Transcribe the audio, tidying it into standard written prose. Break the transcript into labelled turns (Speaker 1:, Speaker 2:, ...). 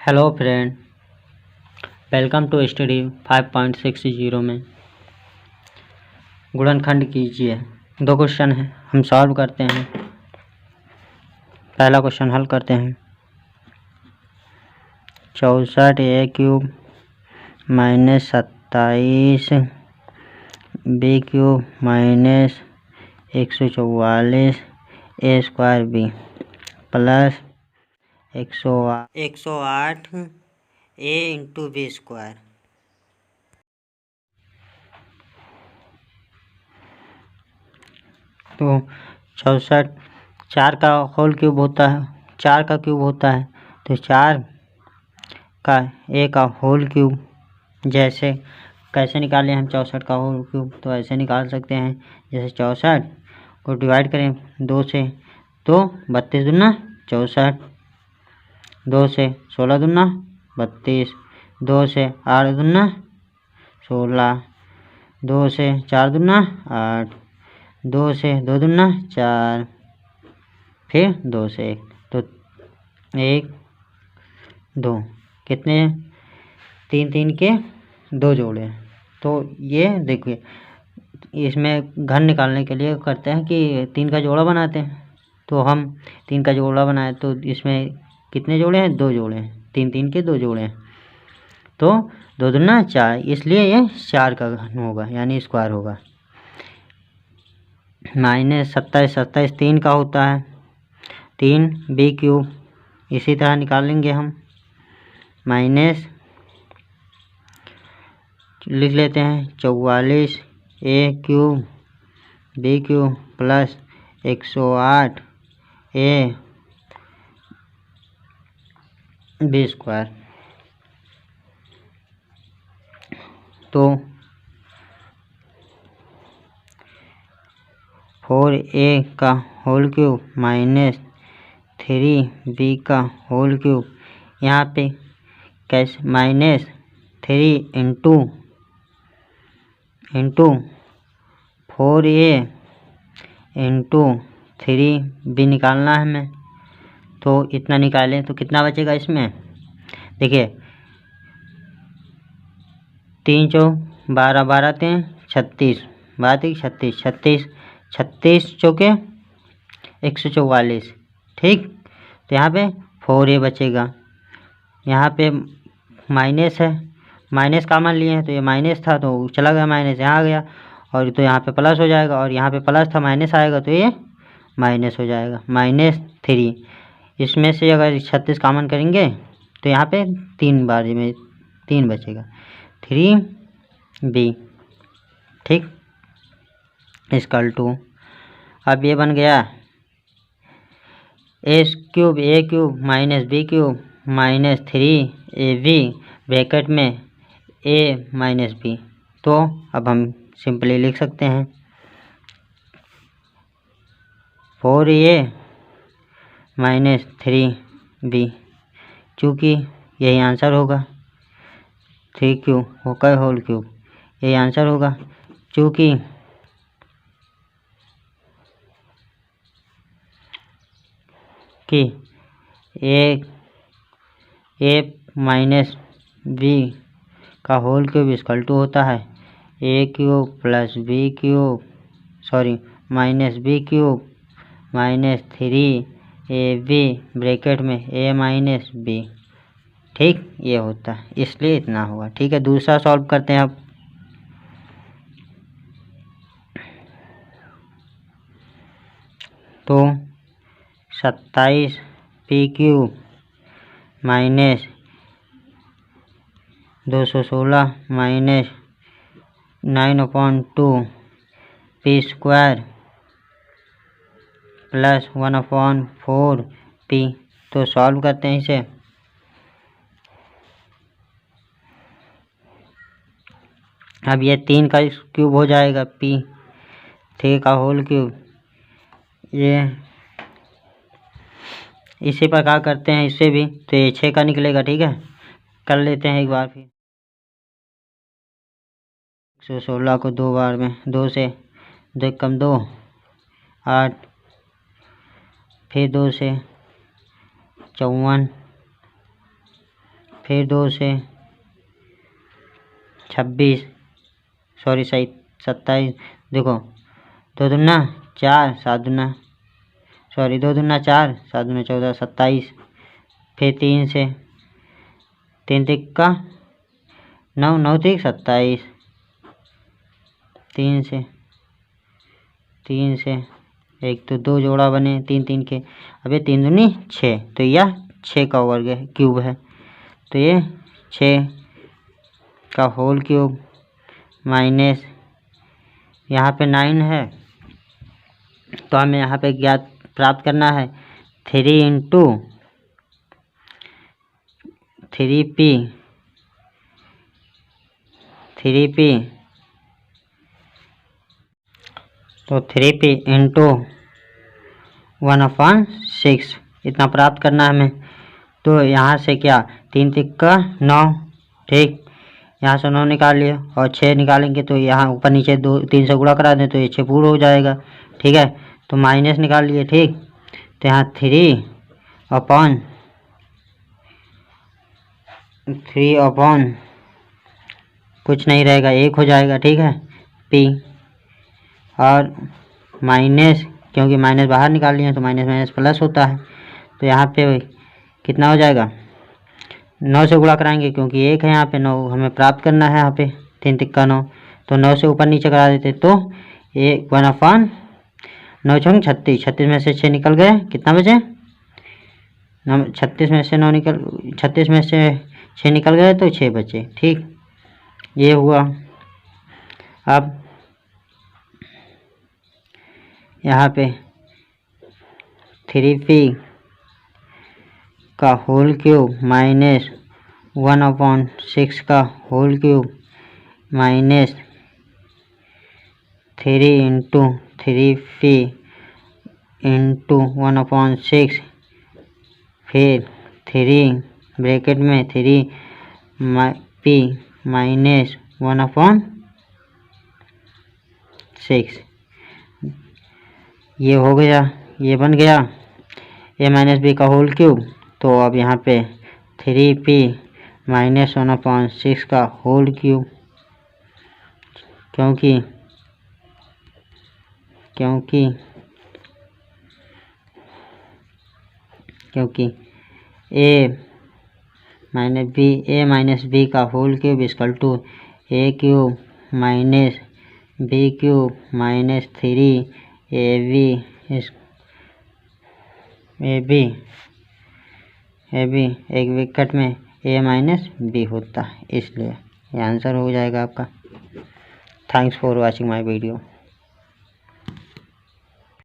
Speaker 1: Hello friend, welcome to study 5.60 में गुणनखंड कीजिए। दो क्वेश्चन है, हम सॉल्व करते हैं। पहला क्वेश्चन हल करते हैं। 64a³ minus 27b³ minus 144a² plus 108a into b²। तो 64 4 का होल क्यूब होता है, 4 का क्यूब होता है, तो 4 का a का होल क्यूब। जैसे कैसे निकालें हम 64 का होल क्यूब, तो ऐसे निकाल सकते हैं। जैसे 64 को डिवाइड करें 2 से, तो 32 दूना 64, 2 से 16 दूना 32, 2 से 8 दूना 16, 2 से 4 दूना 8, 2 से 2 दूना 4, फिर 2 से 1, तो 1 2 कितने 3 3 के 2 जोड़े। तो ये देखिए, इसमें घन निकालने के लिए करते हैं कि 3 का जोड़ा बनाते हैं। तो हम 3 का जोड़ा बनाए, तो इसमें कितने जोड़े हैं, 2 जोड़े हैं, 3 3 के 2 जोड़े हैं, तो 2 दूना 4, इसलिए ये 4 का घन होगा, यानी स्क्वायर होगा। माइनस 27 3 का होता है, 3b³, इसी तरह निकालेंगे हम। माइनस लिख लेते हैं 44a³ b³ plus 108a b²। तो 4a का होल क्यूब माइनस 3b का होल क्यूब। यहाँ पे कैसे minus 3 into 4a into 3b निकालना है हमें। तो इतना निकालें तो कितना बचेगा इसमें, देखिए 3 चौ 12, 12 3 36, 12 36, 36 चौके 144, ठीक। तो यहाँ पे 4a बचेगा। यहाँ पे माइनस है, माइनस कॉमन लिए हैं, तो ये माइनस था तो चला गया माइनस, यहाँ आ गया, और तो यहाँ पे प्लस हो जाएगा, और यहाँ पे प्लस था माइनस आएगा, तो ये माइनस हो जाएगा। -3, इसमें से अगर 36 कॉमन करेंगे तो यहाँ पे 3 बार में 3 बचेगा, 3b, ठीक। इक्वल टू, अब ये बन गया a³ minus b³ minus 3ab bracket में a माइनस b। तो अब हम सिंपली लिख सकते हैं 4a माइनस 3b, चूँकि यही आंसर होगा। 3 होकर होल क्यूब, यही आंसर होगा, चूँकि a माइनस b का होल क्यूब इक्वल टू होता है a³ plus b³ minus b³ minus 3ab bracket में a माइनस b, ठीक। ये होता है, इसलिए इतना होगा, ठीक है। दूसरा सॉल्व करते हैं अब। तो 27p³ minus 216 minus 9/2p² plus 1/4p। तो सॉल्व करते हैं इसे। अब ये 3 का क्यूब हो जाएगा, p 3 का होल क्यूब। ये इसी प्रकार करते हैं इससे भी, तो ये 6 का निकलेगा, ठीक है। कर लेते हैं एक बार फिर। 116 को 2 बार में, 2 से 2 कम 2 8, फिर 2 से 54, फिर 2 से 26, सॉरी सही 27, देखो 2 दूना 4, 7 दूना, सॉरी 2 दूना 4, 7 दूना 14, 27। फिर 3 से 3 तिक्का 9, 9 तिक 27। 3 से एक तो 2 जोड़ा बने 3 3 के। अब ये 3 दूनी 6, तो यह 6 का वर्ग है, क्यूब है। तो ये 6 का होल क्यूब माइनस यहाँ पे 9 है, तो हमें यहाँ पे ज्ञात प्राप्त करना है 3 इंटू 3p तो 3p इंटू 1/6 इतना प्राप्त करना है हमें। तो यहाँ से क्या 3 तिक्का 9, ठीक, यहाँ से 9 निकाल लिया और 6 निकालेंगे तो यहाँ ऊपर नीचे 2 3 से गुणा करा दें तो ये 6 पूरा हो जाएगा, ठीक है। तो माइनस निकाल लिए, ठीक। तो यहाँ 3 अपॉन कुछ नहीं रहेगा, 1 हो जाएगा, ठीक है, p, और माइनस, क्योंकि माइनस बाहर निकाल लिया तो माइनस माइनस प्लस होता है। तो यहाँ पे कितना हो जाएगा, 9 से गुणा कराएंगे क्योंकि 1 है यहाँ पे, 9 हमें प्राप्त करना है यहाँ पे, 3 तिक्का 9, तो 9 से ऊपर नीचे करा देते तो 1/9 छंग 36, 36 में से 6 निकल गए, कितना बचे 36 में से 9 निकल 36 में से 6 निकल गए तो 6 बचे, ठीक, ये हुआ। अब यहाँ पे 3p का होल क्यूब माइनस 1/6 का whole cube minus 3 into 3p into 1/6, फिर 3 ब्रैकेट में 3p माइनस 1/6, ये हो गया, ये बन गया a माइनस बी का होल क्यूब। तो अब यहाँ पे 3p माइनस 1/6 का होल क्यूब, क्योंकि a माइनस बी का whole cube equal to a cube minus b cube minus 3ab एक विकट में a माइनस बी होता है, इसलिए ये आंसर हो जाएगा आपका। Thanks for watching my video.